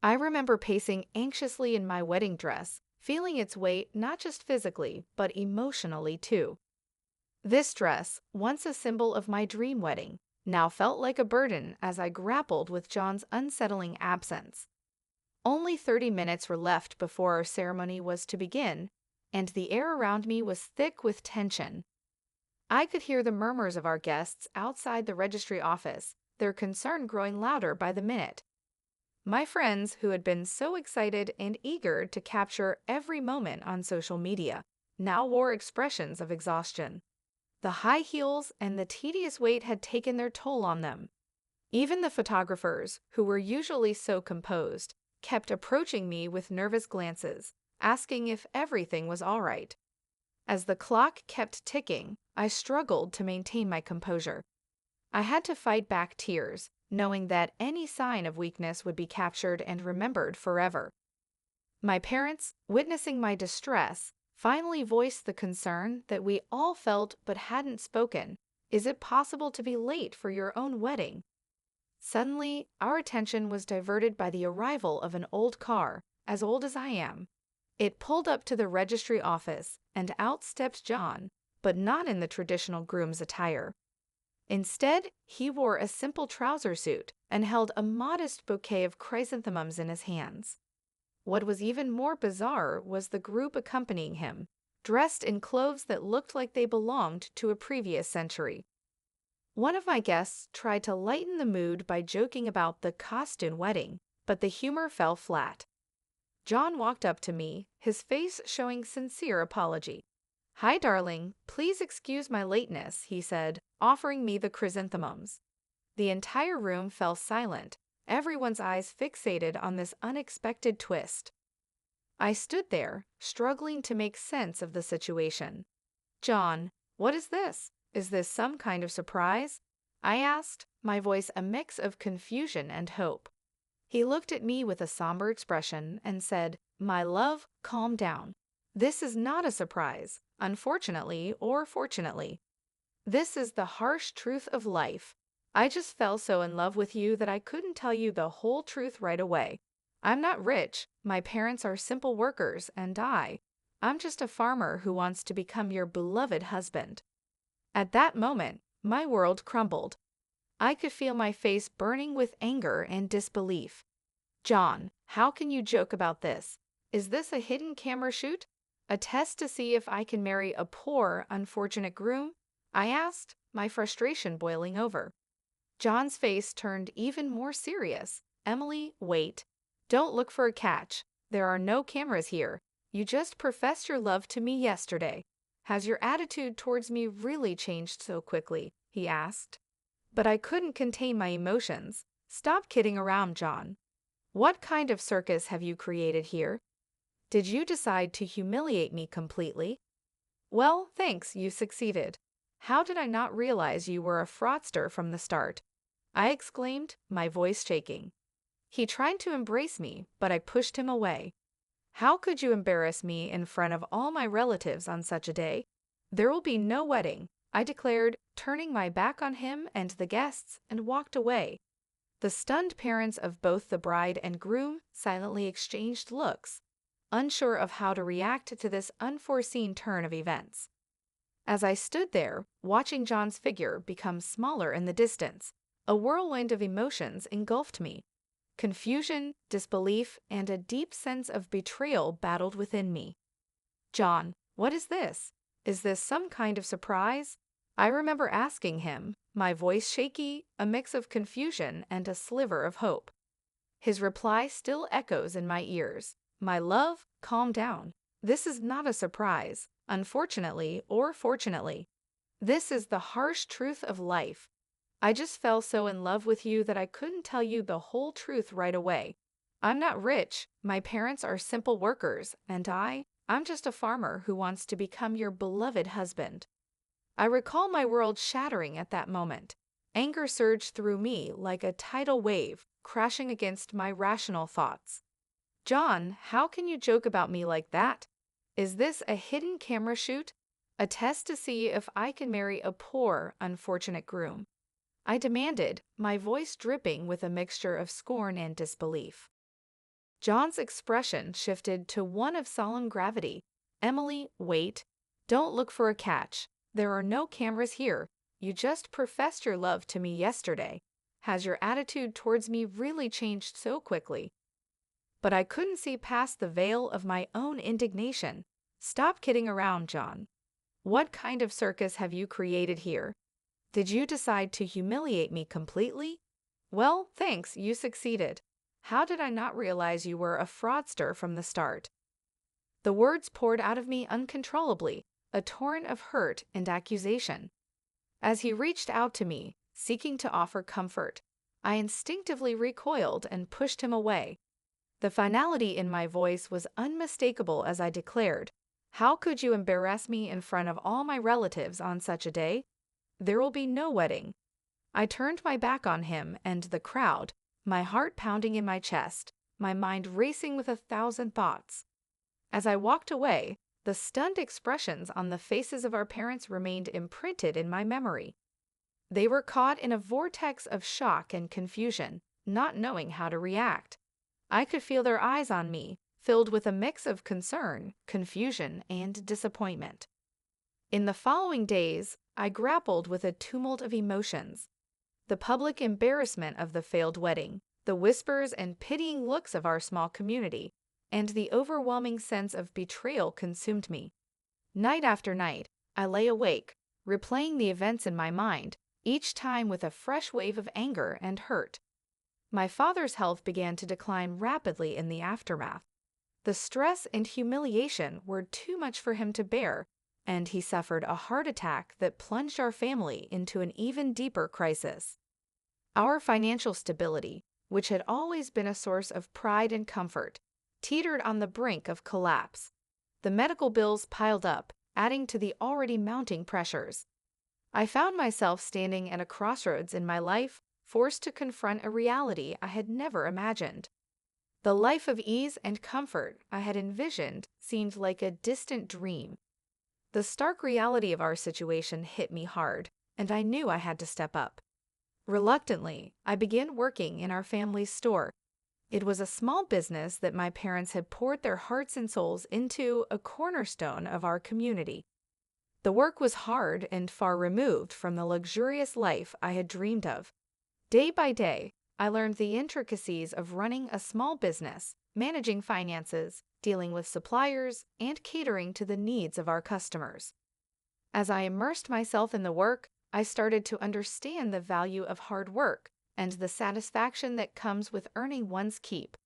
I remember pacing anxiously in my wedding dress, feeling its weight not just physically, but emotionally too. This dress, once a symbol of my dream wedding, now felt like a burden as I grappled with John's unsettling absence. Only 30 minutes were left before our ceremony was to begin, and the air around me was thick with tension. I could hear the murmurs of our guests outside the registry office, their concern growing louder by the minute. My friends, who had been so excited and eager to capture every moment on social media, now wore expressions of exhaustion. The high heels and the tedious wait had taken their toll on them. Even the photographers, who were usually so composed, kept approaching me with nervous glances, asking if everything was all right. As the clock kept ticking, I struggled to maintain my composure. I had to fight back tears, knowing that any sign of weakness would be captured and remembered forever. My parents, witnessing my distress, finally voiced the concern that we all felt but hadn't spoken. Is it possible to be late for your own wedding? Suddenly, our attention was diverted by the arrival of an old car, as old as I am. It pulled up to the registry office, and out stepped John, but not in the traditional groom's attire. Instead, he wore a simple trouser suit and held a modest bouquet of chrysanthemums in his hands. What was even more bizarre was the group accompanying him, dressed in clothes that looked like they belonged to a previous century. One of my guests tried to lighten the mood by joking about the costume wedding, but the humor fell flat. John walked up to me, his face showing sincere apology. "Hi, darling, please excuse my lateness," he said, offering me the chrysanthemums. The entire room fell silent, everyone's eyes fixated on this unexpected twist. I stood there, struggling to make sense of the situation. "John, what is this? Is this some kind of surprise?" I asked, my voice a mix of confusion and hope. He looked at me with a somber expression and said, "My love, calm down. This is not a surprise, unfortunately or fortunately. This is the harsh truth of life. I just fell so in love with you that I couldn't tell you the whole truth right away. I'm not rich, my parents are simple workers, and I'm just a farmer who wants to become your beloved husband." At that moment, my world crumbled. I could feel my face burning with anger and disbelief. "John, how can you joke about this? Is this a hidden camera shoot? A test to see if I can marry a poor, unfortunate groom?" I asked, my frustration boiling over. John's face turned even more serious. "Emily, wait. Don't look for a catch. There are no cameras here. You just professed your love to me yesterday. Has your attitude towards me really changed so quickly?" he asked. But I couldn't contain my emotions. "Stop kidding around, John. What kind of circus have you created here? Did you decide to humiliate me completely?" "Well, thanks, you succeeded. How did I not realize you were a fraudster from the start?" I exclaimed, my voice shaking. He tried to embrace me, but I pushed him away. "How could you embarrass me in front of all my relatives on such a day? There will be no wedding," I declared, turning my back on him and the guests, and walked away. The stunned parents of both the bride and groom silently exchanged looks, unsure of how to react to this unforeseen turn of events. As I stood there, watching John's figure become smaller in the distance, a whirlwind of emotions engulfed me. Confusion, disbelief, and a deep sense of betrayal battled within me. "John, what is this? Is this some kind of surprise?" I remember asking him, my voice shaky, a mix of confusion and a sliver of hope. His reply still echoes in my ears. "My love, calm down. This is not a surprise, unfortunately or fortunately. This is the harsh truth of life. I just fell so in love with you that I couldn't tell you the whole truth right away. I'm not rich, my parents are simple workers, and I'm just a farmer who wants to become your beloved husband." I recall my world shattering at that moment. Anger surged through me like a tidal wave, crashing against my rational thoughts. "John, how can you joke about me like that? Is this a hidden camera shoot? A test to see if I can marry a poor, unfortunate groom?" I demanded, my voice dripping with a mixture of scorn and disbelief. John's expression shifted to one of solemn gravity. "Emily, wait. Don't look for a catch. There are no cameras here. You just professed your love to me yesterday. Has your attitude towards me really changed so quickly?" But I couldn't see past the veil of my own indignation. "Stop kidding around, John. What kind of circus have you created here? Did you decide to humiliate me completely? Well, thanks, you succeeded. How did I not realize you were a fraudster from the start?" The words poured out of me uncontrollably, a torrent of hurt and accusation. As he reached out to me, seeking to offer comfort, I instinctively recoiled and pushed him away. The finality in my voice was unmistakable as I declared, "How could you embarrass me in front of all my relatives on such a day? There will be no wedding." I turned my back on him and the crowd, my heart pounding in my chest, my mind racing with 1,000 thoughts. As I walked away, the stunned expressions on the faces of our parents remained imprinted in my memory. They were caught in a vortex of shock and confusion, not knowing how to react. I could feel their eyes on me, filled with a mix of concern, confusion, and disappointment. In the following days, I grappled with a tumult of emotions. The public embarrassment of the failed wedding, the whispers and pitying looks of our small community, and the overwhelming sense of betrayal consumed me. Night after night, I lay awake, replaying the events in my mind, each time with a fresh wave of anger and hurt. My father's health began to decline rapidly in the aftermath. The stress and humiliation were too much for him to bear, and he suffered a heart attack that plunged our family into an even deeper crisis. Our financial stability, which had always been a source of pride and comfort, teetered on the brink of collapse. The medical bills piled up, adding to the already mounting pressures. I found myself standing at a crossroads in my life, forced to confront a reality I had never imagined. The life of ease and comfort I had envisioned seemed like a distant dream. The stark reality of our situation hit me hard, and I knew I had to step up. Reluctantly, I began working in our family's store. It was a small business that my parents had poured their hearts and souls into, a cornerstone of our community. The work was hard and far removed from the luxurious life I had dreamed of. Day by day, I learned the intricacies of running a small business, managing finances, dealing with suppliers, and catering to the needs of our customers. As I immersed myself in the work, I started to understand the value of hard work and the satisfaction that comes with earning one's keep.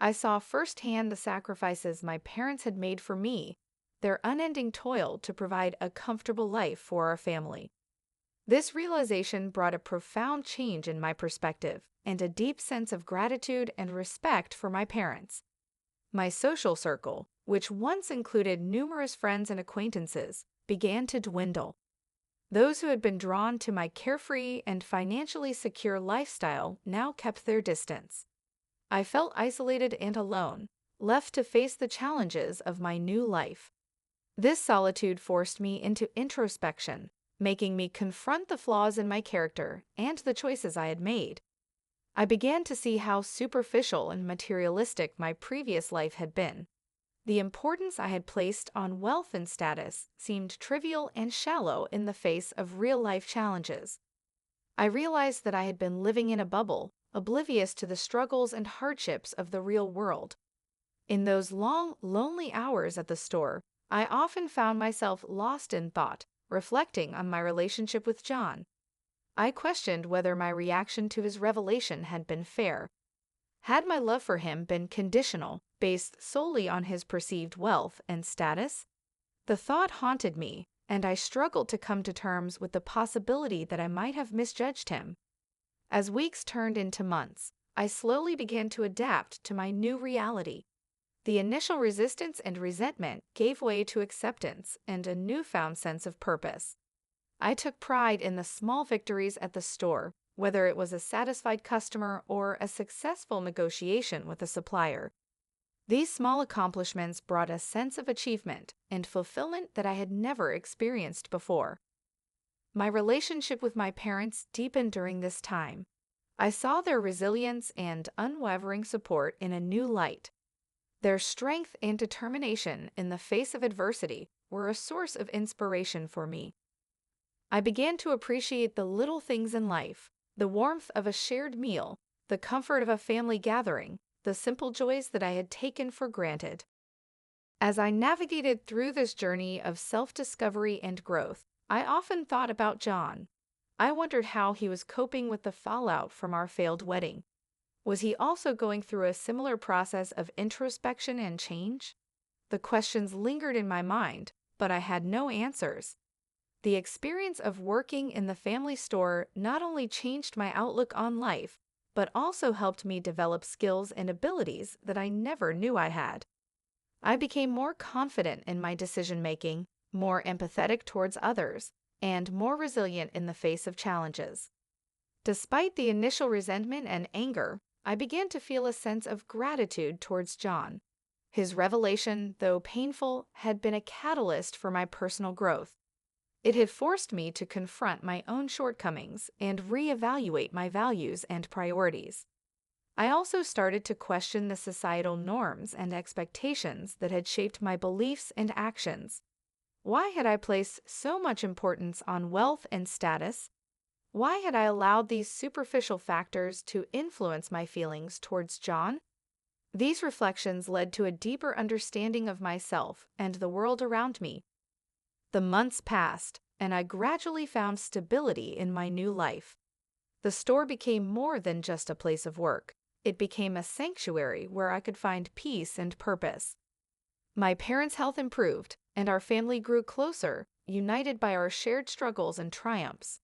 I saw firsthand the sacrifices my parents had made for me, their unending toil to provide a comfortable life for our family. This realization brought a profound change in my perspective and a deep sense of gratitude and respect for my parents. My social circle, which once included numerous friends and acquaintances, began to dwindle. Those who had been drawn to my carefree and financially secure lifestyle now kept their distance. I felt isolated and alone, left to face the challenges of my new life. This solitude forced me into introspection, making me confront the flaws in my character and the choices I had made. I began to see how superficial and materialistic my previous life had been. The importance I had placed on wealth and status seemed trivial and shallow in the face of real-life challenges. I realized that I had been living in a bubble, oblivious to the struggles and hardships of the real world. In those long, lonely hours at the store, I often found myself lost in thought, reflecting on my relationship with John. I questioned whether my reaction to his revelation had been fair. Had my love for him been conditional, based solely on his perceived wealth and status? The thought haunted me, and I struggled to come to terms with the possibility that I might have misjudged him. As weeks turned into months, I slowly began to adapt to my new reality. The initial resistance and resentment gave way to acceptance and a newfound sense of purpose. I took pride in the small victories at the store, whether it was a satisfied customer or a successful negotiation with a supplier. These small accomplishments brought a sense of achievement and fulfillment that I had never experienced before. My relationship with my parents deepened during this time. I saw their resilience and unwavering support in a new light. Their strength and determination in the face of adversity were a source of inspiration for me. I began to appreciate the little things in life, the warmth of a shared meal, the comfort of a family gathering, the simple joys that I had taken for granted. As I navigated through this journey of self-discovery and growth, I often thought about John. I wondered how he was coping with the fallout from our failed wedding. Was he also going through a similar process of introspection and change? The questions lingered in my mind, but I had no answers. The experience of working in the family store not only changed my outlook on life, but also helped me develop skills and abilities that I never knew I had. I became more confident in my decision-making, more empathetic towards others, and more resilient in the face of challenges. Despite the initial resentment and anger, I began to feel a sense of gratitude towards John. His revelation, though painful, had been a catalyst for my personal growth. It had forced me to confront my own shortcomings and reevaluate my values and priorities. I also started to question the societal norms and expectations that had shaped my beliefs and actions. Why had I placed so much importance on wealth and status? Why had I allowed these superficial factors to influence my feelings towards John? These reflections led to a deeper understanding of myself and the world around me. The months passed, and I gradually found stability in my new life. The store became more than just a place of work. It became a sanctuary where I could find peace and purpose. My parents' health improved, and our family grew closer, united by our shared struggles and triumphs.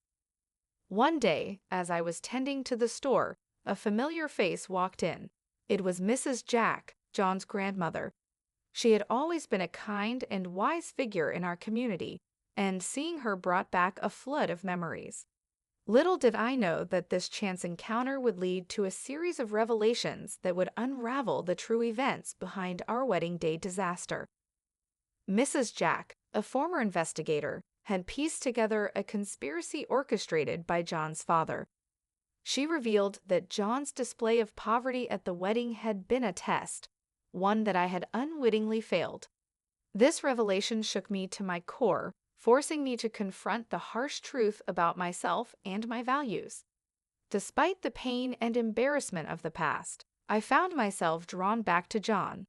One day, as I was tending to the store, a familiar face walked in. It was Mrs. Jack, John's grandmother. She had always been a kind and wise figure in our community, and seeing her brought back a flood of memories. Little did I know that this chance encounter would lead to a series of revelations that would unravel the true events behind our wedding day disaster. Mrs. Jack, a former investigator, had pieced together a conspiracy orchestrated by John's father. She revealed that John's display of poverty at the wedding had been a test, one that I had unwittingly failed. This revelation shook me to my core, forcing me to confront the harsh truth about myself and my values. Despite the pain and embarrassment of the past, I found myself drawn back to John.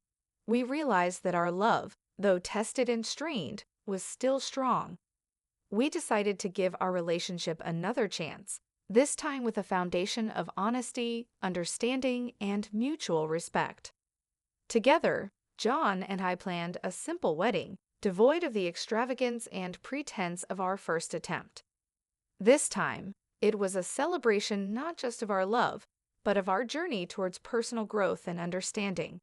We realized that our love, though tested and strained, was still strong. We decided to give our relationship another chance, this time with a foundation of honesty, understanding, and mutual respect. Together, John and I planned a simple wedding, devoid of the extravagance and pretense of our first attempt. This time, it was a celebration not just of our love, but of our journey towards personal growth and understanding.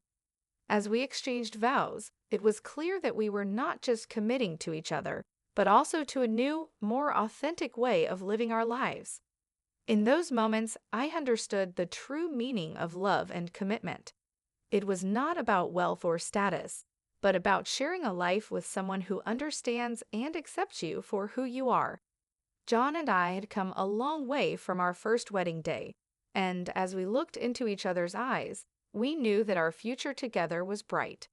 As we exchanged vows, it was clear that we were not just committing to each other, but also to a new, more authentic way of living our lives. In those moments, I understood the true meaning of love and commitment. It was not about wealth or status, but about sharing a life with someone who understands and accepts you for who you are. John and I had come a long way from our first wedding day, and as we looked into each other's eyes, we knew that our future together was bright.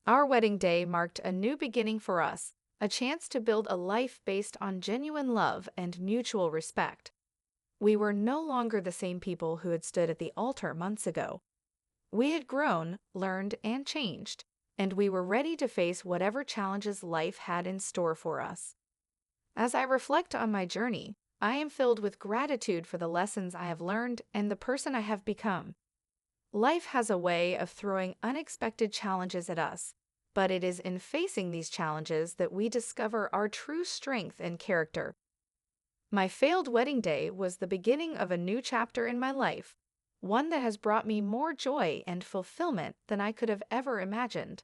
Our wedding day marked a new beginning for us, a chance to build a life based on genuine love and mutual respect. We were no longer the same people who had stood at the altar months ago. We had grown, learned, and changed, and we were ready to face whatever challenges life had in store for us. As I reflect on my journey, I am filled with gratitude for the lessons I have learned and the person I have become. Life has a way of throwing unexpected challenges at us, but it is in facing these challenges that we discover our true strength and character. My failed wedding day was the beginning of a new chapter in my life, one that has brought me more joy and fulfillment than I could have ever imagined.